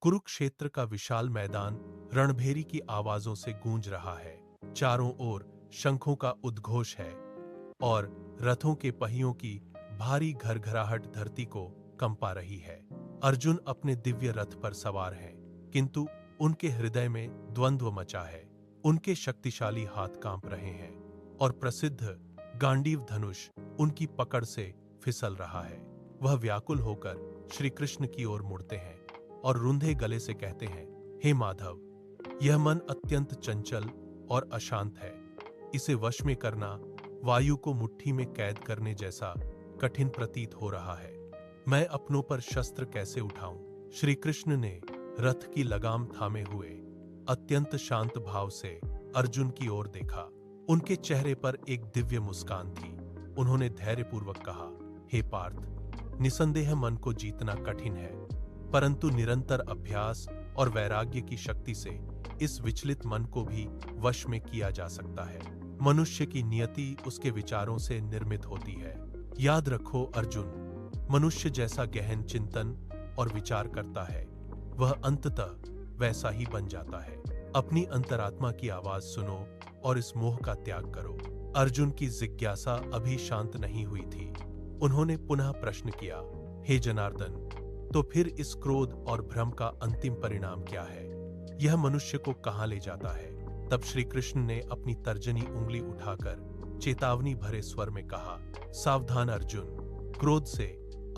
कुरुक्षेत्र का विशाल मैदान रणभेरी की आवाजों से गूंज रहा है। चारों ओर शंखों का उद्घोष है और रथों के पहियों की भारी घरघराहट धरती को कंपा रही है। अर्जुन अपने दिव्य रथ पर सवार हैं, किंतु उनके हृदय में द्वंद्व मचा है। उनके शक्तिशाली हाथ कांप रहे हैं और प्रसिद्ध गांडीव धनुष उनकी पकड़ से फिसल रहा है। वह व्याकुल होकर श्री कृष्ण की ओर मुड़ते हैं और रुंधे गले से कहते हैं, हे माधव, यह मन अत्यंत चंचल और अशांत है। इसे वश में करना वायु को मुट्ठी में कैद करने जैसा कठिन प्रतीत हो रहा है। मैं अपनों पर शस्त्र कैसे उठाऊं? श्री कृष्ण ने रथ की लगाम थामे हुए अत्यंत शांत भाव से अर्जुन की ओर देखा। उनके चेहरे पर एक दिव्य मुस्कान थी। उन्होंने धैर्यपूर्वक कहा, हे पार्थ, निसंदेह मन को जीतना कठिन है, परंतु निरंतर अभ्यास और वैराग्य की शक्ति से इस विचलित मन को भी वश में किया जा सकता है। मनुष्य की नियति उसके विचारों से निर्मित होती है। याद रखो अर्जुन, मनुष्य जैसा गहन चिंतन और विचार करता है, वह अंततः वैसा ही बन जाता है। अपनी अंतरात्मा की आवाज सुनो और इस मोह का त्याग करो। अर्जुन की जिज्ञासा अभी शांत नहीं हुई थी। उन्होंने पुनः प्रश्न किया, हे जनार्दन, तो फिर इस क्रोध और भ्रम का अंतिम परिणाम क्या है? यह मनुष्य को कहां ले जाता है? तब श्री कृष्ण ने अपनी तर्जनी उंगली उठाकर चेतावनी भरे स्वर में कहा, सावधान अर्जुन, क्रोध से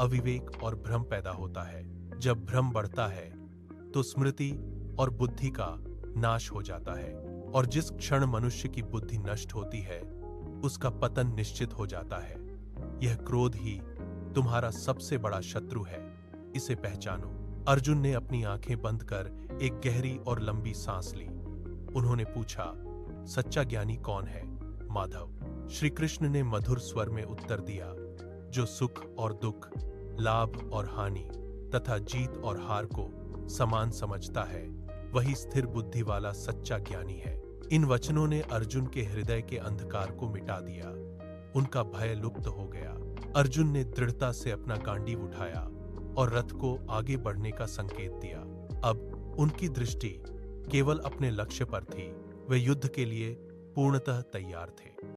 अविवेक और भ्रम पैदा होता है। जब भ्रम बढ़ता है तो स्मृति और बुद्धि का नाश हो जाता है, और जिस क्षण मनुष्य की बुद्धि नष्ट होती है उसका पतन निश्चित हो जाता है। यह क्रोध ही तुम्हारा सबसे बड़ा शत्रु है, इसे पहचानो। अर्जुन ने अपनी आंखें बंद कर एक गहरी और लंबी सांस ली। उन्होंने पूछा, सच्चा ज्ञानी कौन है माधव? श्री कृष्ण ने मधुर स्वर में उत्तर दिया, जो सुख और दुख, लाभ और हानि तथा जीत और हार को समान समझता है, वही स्थिर बुद्धि वाला सच्चा ज्ञानी है। इन वचनों ने अर्जुन के हृदय के अंधकार को मिटा दिया। उनका भय लुप्त हो गया। अर्जुन ने दृढ़ता से अपना गांडीव उठाया और रथ को आगे बढ़ने का संकेत दिया। अब उनकी दृष्टि केवल अपने लक्ष्य पर थी। वे युद्ध के लिए पूर्णतः तैयार थे।